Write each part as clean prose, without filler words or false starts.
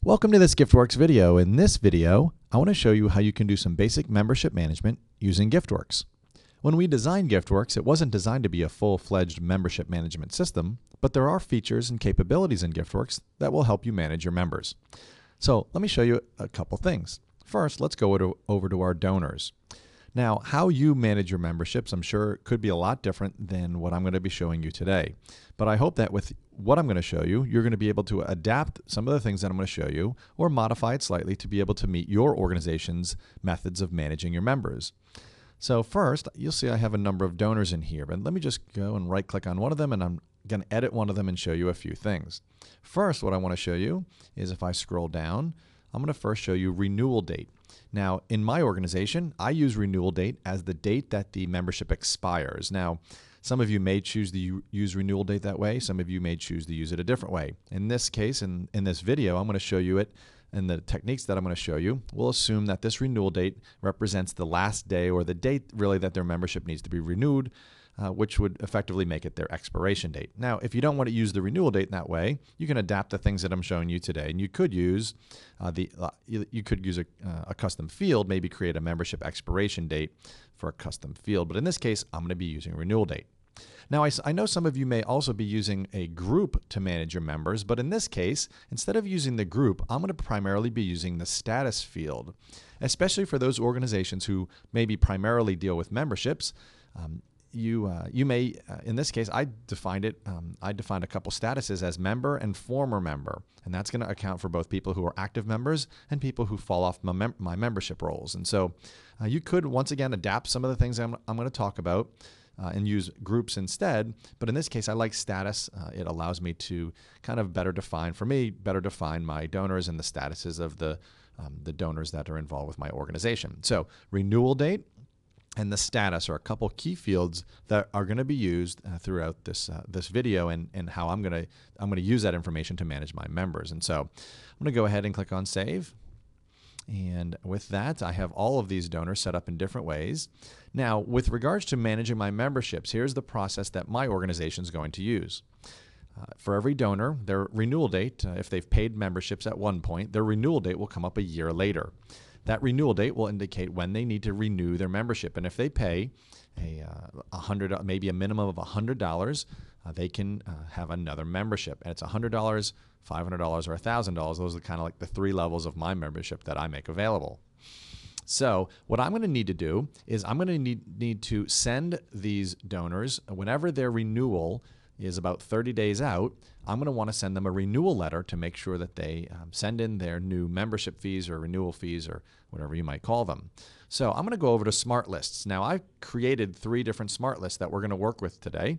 Welcome to this Giftworks video. In this video, I want to show you how you can do some basic membership management using Giftworks. When we designed Giftworks, it wasn't designed to be a full-fledged membership management system, but there are features and capabilities in Giftworks that will help you manage your members. So let me show you a couple things. First, let's go over to our donors. Now, how you manage your memberships, I'm sure could be a lot different than what I'm going to be showing you today. But I hope that with what I'm going to show you, you're going to be able to adapt some of the things that I'm going to show you or modify it slightly to be able to meet your organization's methods of managing your members. So first, you'll see I have a number of donors in here, but let me just go and right-click on one of them, and I'm going to edit one of them and show you a few things. First, what I want to show you is if I scroll down, I'm going to first show you renewal date. Now, in my organization, I use renewal date as the date that the membership expires. Now, some of you may choose to use renewal date that way. Some of you may choose to use it a different way. In this case, in this video, I'm going to show you it, and the techniques that I'm going to show you will assume that this renewal date represents the last day or the date really that their membership needs to be renewed, which would effectively make it their expiration date. Now, if you don't want to use the renewal date in that way, you can adapt the things that I'm showing you today, and you could use a custom field, maybe create a membership expiration date for a custom field. But in this case, I'm going to be using renewal date. Now, I know some of you may also be using a group to manage your members, but in this case, instead of using the group, I'm going to primarily be using the status field, especially for those organizations who maybe primarily deal with memberships. You may, in this case, I defined a couple statuses as member and former member, and that's going to account for both people who are active members and people who fall off my membership roles. And so you could, once again, adapt some of the things I'm going to talk about and use groups instead. But in this case, I like status. It allows me to kind of better define my donors and the statuses of the donors that are involved with my organization. So renewal date and the status are a couple key fields that are going to be used throughout this video, and how I'm going to use that information to manage my members. And so I'm going to go ahead and click on Save. And with that, I have all of these donors set up in different ways. Now, with regards to managing my memberships, here's the process that my organization is going to use. For every donor, their renewal date, if they've paid memberships at one point, their renewal date will come up a year later. That renewal date will indicate when they need to renew their membership. And if they pay maybe a minimum of $100, they can have another membership. And it's $100, $500, or $1,000. Those are kind of like the three levels of my membership that I make available. So what I'm going to need to do is I'm going to need to send these donors, whenever their renewal is about 30 days out, I'm going to want to send them a renewal letter to make sure that they send in their new membership fees or renewal fees or whatever you might call them. So I'm going to go over to Smart Lists. Now, I've created 3 different Smart Lists that we're going to work with today,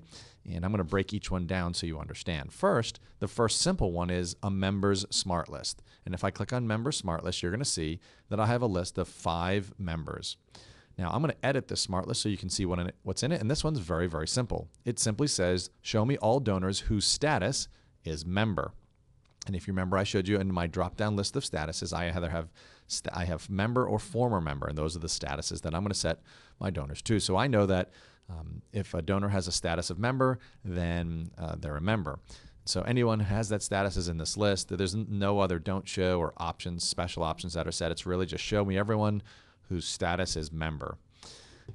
and I'm going to break each one down so you understand. First, the first simple one is a Members Smart List. And if I click on Members Smart List, you're going to see that I have a list of 5 members. Now, I'm going to edit this Smart List so you can see what's in it, and this one's very, very simple. It simply says, show me all donors whose status is member. And if you remember, I showed you in my drop-down list of statuses, I have member or former member, and those are the statuses that I'm going to set my donors to. So I know that if a donor has a status of member, then they're a member. So anyone who has that status is in this list. There's no other don't show or options, special options that are set. It's really just show me everyone whose status is member.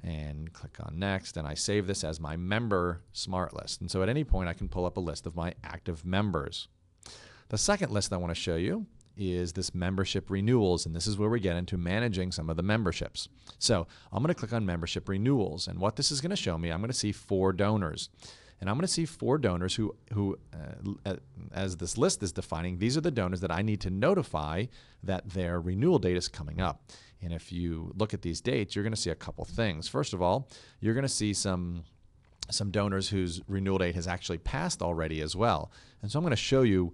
And click on Next, and I save this as my Member Smart List. And so at any point, I can pull up a list of my active members. The second list I want to show you is this Membership Renewals, and this is where we get into managing some of the memberships. So I'm going to click on Membership Renewals, and what this is going to show me, I'm going to see 4 donors. And I'm going to see 4 donors who as this list is defining, these are the donors that I need to notify that their renewal date is coming up. And if you look at these dates, you're going to see a couple things. First of all, you're going to see some donors whose renewal date has actually passed already as well. And so I'm going to show you,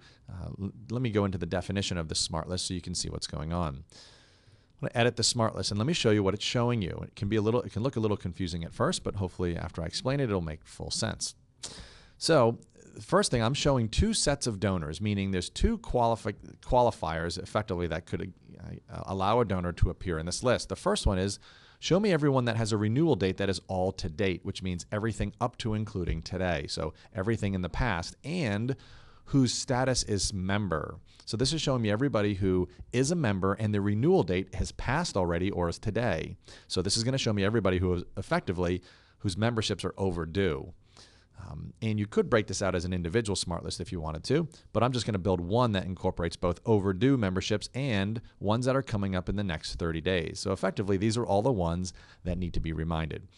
let me go into the definition of the Smart List so you can see what's going on. I'm going to edit the Smart List, and let me show you what it's showing you. It can look a little confusing at first, but hopefully after I explain it, it'll make full sense. So the first thing, I'm showing 2 sets of donors, meaning there's 2 qualifiers effectively that could allow a donor to appear in this list. The first one is, show me everyone that has a renewal date that is all to date, which means everything up to including today. So everything in the past, and whose status is member. So this is showing me everybody who is a member and the renewal date has passed already or is today. So this is going to show me everybody who is effectively whose memberships are overdue. And you could break this out as an individual smart list if you wanted to, but I'm just going to build one that incorporates both overdue memberships and ones that are coming up in the next 30 days. So effectively, these are all the ones that need to be reminded.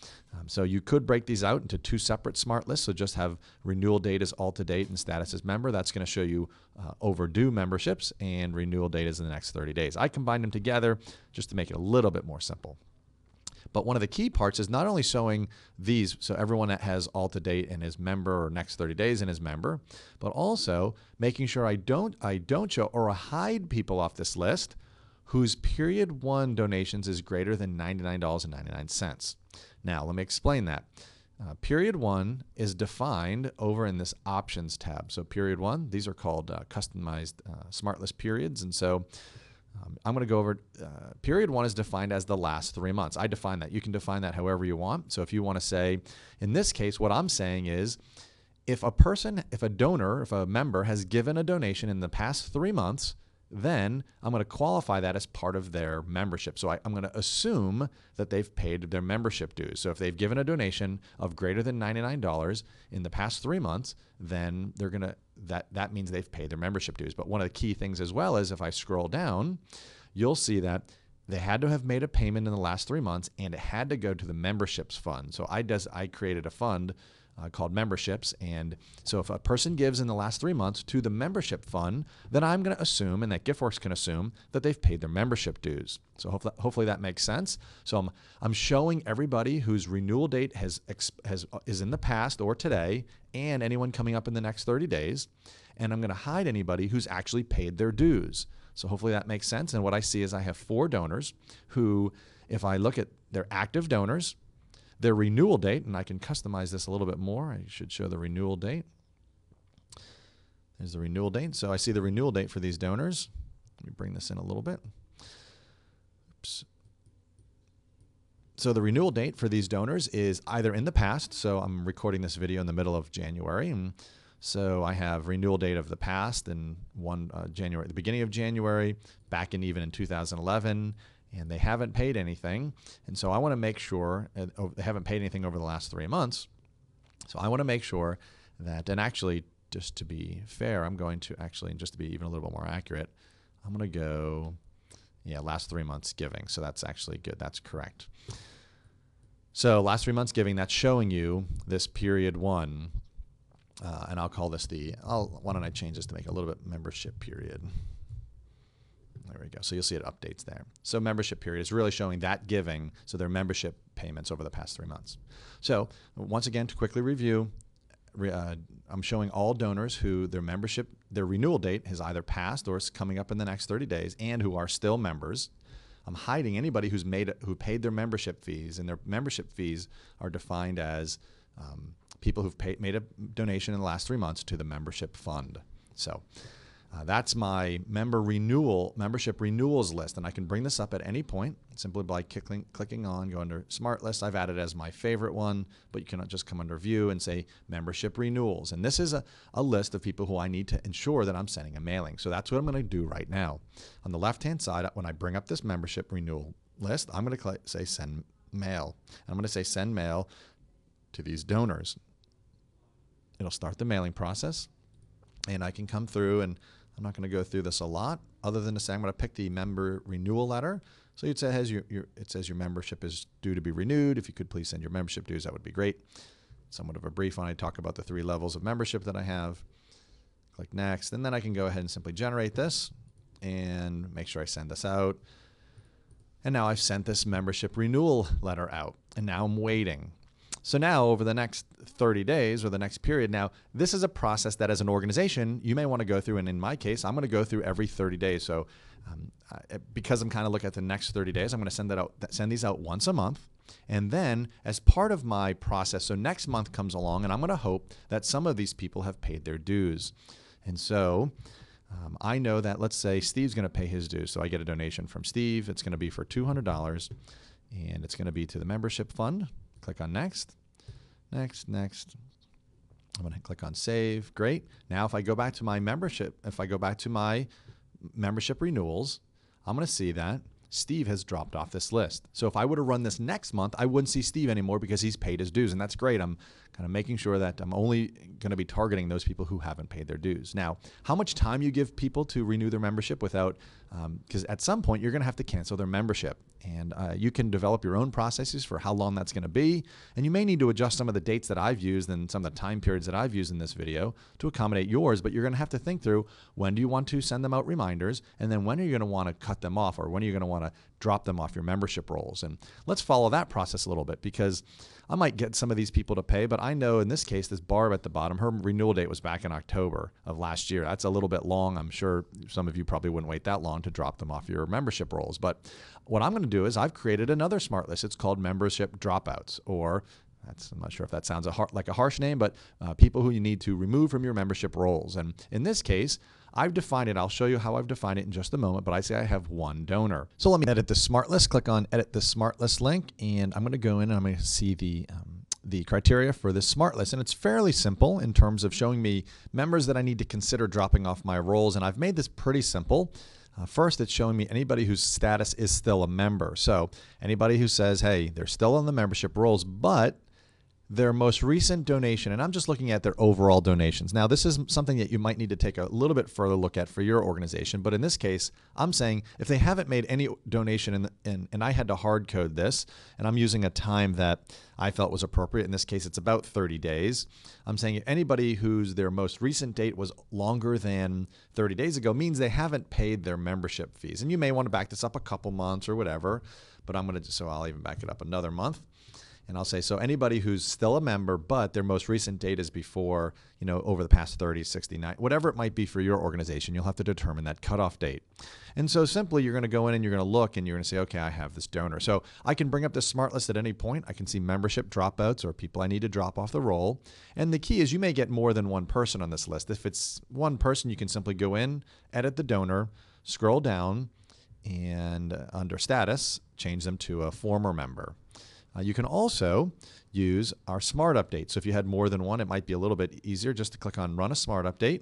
So you could break these out into two separate smart lists. So just have renewal date as all to date and status as member. That's going to show you overdue memberships, and renewal date is in the next 30 days. I combined them together just to make it a little bit more simple. But one of the key parts is not only showing these, so everyone that has all to date and is member or next 30 days and is member, but also making sure I don't show or hide people off this list whose period 1 donations is greater than $99.99. Now, let me explain that. Period 1 is defined over in this options tab. So period 1, these are called customized smart list periods. And so I'm going to go over, period 1 is defined as the last 3 months. I define that. You can define that however you want. So if you want to say, in this case, what I'm saying is, if a donor, if a member has given a donation in the past 3 months, then I'm going to qualify that as part of their membership. So I'm going to assume that they've paid their membership dues. So if they've given a donation of greater than $99 in the past 3 months, then they're going to, that means they've paid their membership dues. But one of the key things as well is if I scroll down, you'll see that they had to have made a payment in the last 3 months, and it had to go to the memberships fund. So I created a fund called memberships. And so if a person gives in the last 3 months to the membership fund, then I'm going to assume, and that GiftWorks can assume, that they've paid their membership dues. So hopefully that makes sense. So I'm showing everybody whose renewal date is in the past or today, and anyone coming up in the next 30 days. And I'm going to hide anybody who's actually paid their dues. So hopefully that makes sense. And what I see is I have 4 donors who, if I look at their active donors, their renewal date, and I can customize this a little bit more. I should show the renewal date. There's the renewal date. So I see the renewal date for these donors. Let me bring this in a little bit. Oops. So the renewal date for these donors is either in the past. So I'm recording this video in the middle of January. And so I have renewal date of the past in January, the beginning of January, back in even in 2011. And they haven't paid anything. And so I want to make sure, they haven't paid anything over the last 3 months. So I want to make sure that, and actually, just to be fair, I'm going to actually, and just to be even a little bit more accurate, I'm going to go, last 3 months giving. So that's actually good. That's correct. So last 3 months giving, that's showing you this period 1. And I'll call this why don't I change this to make it a little bit membership period. There we go. So you'll see it updates there. So membership period is really showing that giving, so their membership payments over the past 3 months. So once again, to quickly review, I'm showing all donors who their renewal date has either passed or is coming up in the next 30 days and who are still members. I'm hiding anybody who paid their membership fees, and their membership fees are defined as people who've made a donation in the last 3 months to the membership fund. So that's my membership renewals list, and I can bring this up at any point simply by clicking on, go under Smart List. I've added as my favorite one, but you can just come under View and say Membership Renewals. And this is a list of people who I need to ensure that I'm sending a mailing. So that's what I'm going to do right now. On the left-hand side, when I bring up this membership renewal list, I'm going to say Send Mail. And I'm going to say Send Mail to these donors. It'll start the mailing process, and I can come through, and I'm not going to go through this a lot, other than to say I'm going to pick the member renewal letter. So it says your membership is due to be renewed. If you could please send your membership dues, that would be great. Somewhat of a brief on I talk about the 3 levels of membership that I have. Click Next, and then I can go ahead and simply generate this and make sure I send this out. And now I've sent this membership renewal letter out, and now I'm waiting. So now over the next 30 days or the next period, now this is a process that as an organization you may want to go through, and in my case I'm going to go through every 30 days. So because I'm kind of looking at the next 30 days, I'm going to send these out once a month. And then as part of my process, so next month comes along, and I'm going to hope that some of these people have paid their dues. And so I know that, let's say Steve's going to pay his dues. So I get a donation from Steve. It's going to be for $200, and it's going to be to the membership fund. Click on Next, Next, Next. I'm going to click on save. Great. Now if I go back to my membership, if I go back to my membership renewals, I'm going to see that Steve has dropped off this list. So if I were to run this next month, I wouldn't see Steve anymore because he's paid his dues, and that's great. I'm kind of making sure that I'm only going to be targeting those people who haven't paid their dues. Now, how much time you give people to renew their membership without, because at some point you're going to have to cancel their membership, and you can develop your own processes for how long that's going to be, and you may need to adjust some of the dates that I've used and some of the time periods that I've used in this video to accommodate yours, but you're going to have to think through when do you want to send them out reminders, and then when are you going to want to cut them off, or when are you going to want to drop them off your membership rolls. And let's follow that process a little bit, because I might get some of these people to pay, but I know in this case, this Barb at the bottom, her renewal date was back in October of last year. That's a little bit long. I'm sure some of you probably wouldn't wait that long to drop them off your membership rolls. But what I'm going to do is I've created another smart list. It's called membership dropouts, or I'm not sure if that sounds like a harsh name, but people who you need to remove from your membership rolls. And in this case, I've defined it. I'll show you how I've defined it in just a moment, but I say I have one donor. So let me edit the smart list. Click on edit the smart list link, and I'm going to go in and I'm going to see the criteria for this smart list. And it's fairly simple in terms of showing me members that I need to consider dropping off my rolls. And I've made this pretty simple. First, it's showing me anybody whose status is still a member. So anybody who says, hey, they're still on the membership rolls, but their most recent donation, and I'm just looking at their overall donations. Now, this is something that you might need to take a little bit further look at for your organization, but in this case, I'm saying if they haven't made any donation, and I had to hard code this, and I'm using a time that I felt was appropriate. In this case, it's about 30 days. I'm saying anybody whose their most recent date was longer than 30 days ago means they haven't paid their membership fees. And you may want to back this up a couple months or whatever, but so I'll even back it up another month. And I'll say, so anybody who's still a member, but their most recent date is before, over the past 30, 69, whatever it might be for your organization, you'll have to determine that cutoff date. And so simply you're going to go in and you're going to look and you're going to say, okay, I have this donor. So I can bring up this smart list at any point. I can see membership dropouts or people I need to drop off the roll. And the key is you may get more than one person on this list. If it's one person, you can simply go in, edit the donor, scroll down, and under status, change them to a former member. You can also use our smart update. So if you had more than one, it might be a little bit easier just to click on run a smart update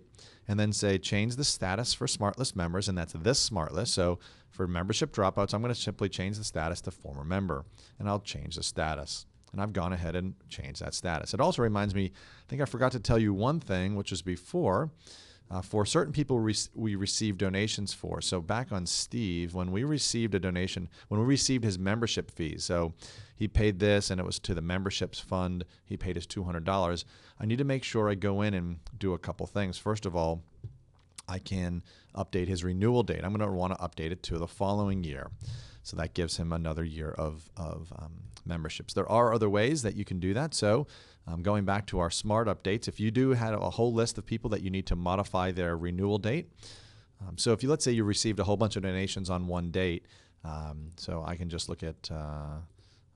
and then say change the status for smart list members, and that's this smart list. So for membership dropouts, I'm going to simply change the status to former member, and I'll change the status. And I've gone ahead and changed that status. It also reminds me, I think I forgot to tell you one thing, which was before. For certain people we receive donations for. So back on Steve, when we received a donation, when we received his membership fees, so he paid this and it was to the memberships fund, he paid his $200, I need to make sure I go in and do a couple things. First of all, I can update his renewal date. I'm going to want to update it to the following year. So that gives him another year of memberships. There are other ways that you can do that. So going back to our smart updates, if you do have a whole list of people that you need to modify their renewal date. So if let's say you received a whole bunch of donations on one date, so I can just look at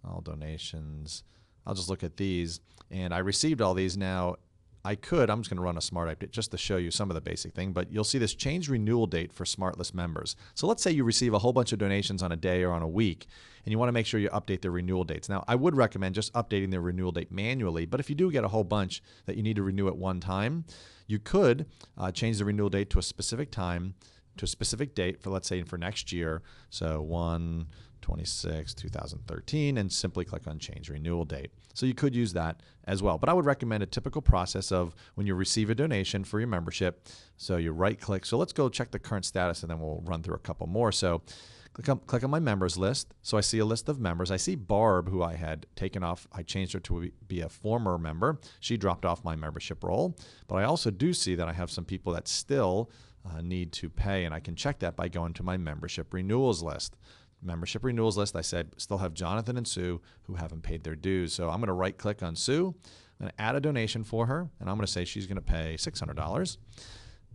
all donations. I'll just look at these, and I received all these. Now I'm just going to run a smart update just to show you some of the basic thing, but you'll see this change renewal date for smart list members. So let's say you receive a whole bunch of donations on a day or on a week, and you want to make sure you update their renewal dates. Now, I would recommend just updating their renewal date manually, but if you do get a whole bunch that you need to renew at one time, you could change the renewal date to a specific time, to a specific date for, let's say, for next year. So 1/26/2013, and simply click on change renewal date. So you could use that as well. But I would recommend a typical process of when you receive a donation for your membership. So you right click. So let's go check the current status and then we'll run through a couple more. So click on my members list. So I see a list of members. I see Barb, who I had taken off. I changed her to be a former member. She dropped off my membership roll. But I also do see that I have some people that still need to pay, and I can check that by going to my membership renewals list. Membership renewals list, I said, still have Jonathan and Sue who haven't paid their dues. So I'm going to right click on Sue. I'm going to add a donation for her, and I'm going to say she's going to pay $600,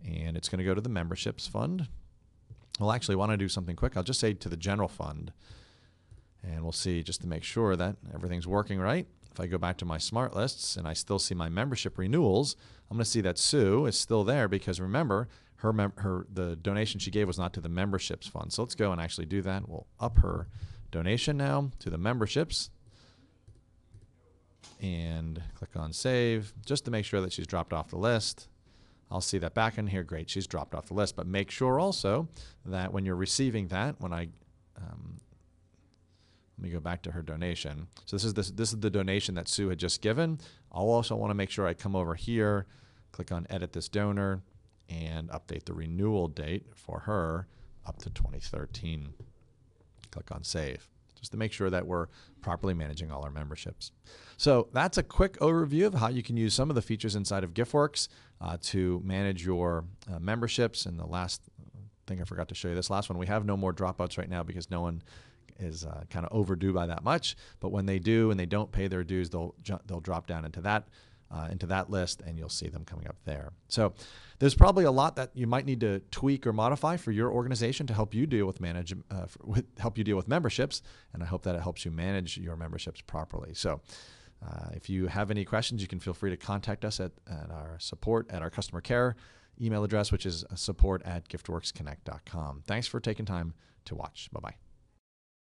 and it's going to go to the memberships fund. Well, actually, I want to do something quick. I'll just say to the general fund, and we'll see just to make sure that everything's working right. If I go back to my smart lists and I still see my membership renewals, I'm going to see that Sue is still there because remember, the donation she gave was not to the memberships fund. So let's go and actually do that. We'll up her donation now to the memberships. and click on save just to make sure that she's dropped off the list. I'll see that back in here. Great, she's dropped off the list. But make sure also that when you're receiving that, when I let me go back to her donation. So this is the donation that Sue had just given. I'll also want to make sure I come over here, click on edit this donor, and update the renewal date for her up to 2013. Click on save, just to make sure that we're properly managing all our memberships. So that's a quick overview of how you can use some of the features inside of Giftworks to manage your memberships. And the last thing I forgot to show you, this last one, we have no more dropouts right now because no one is kind of overdue by that much. But when they do and they don't pay their dues, they'll drop down into that list, and you'll see them coming up there. So there's probably a lot that you might need to tweak or modify for your organization to help you deal with help you deal with memberships, and I hope that it helps you manage your memberships properly. So if you have any questions, you can feel free to contact us at our support at our customer care email address, which is support@giftworksconnect.com. Thanks for taking time to watch. Bye-bye.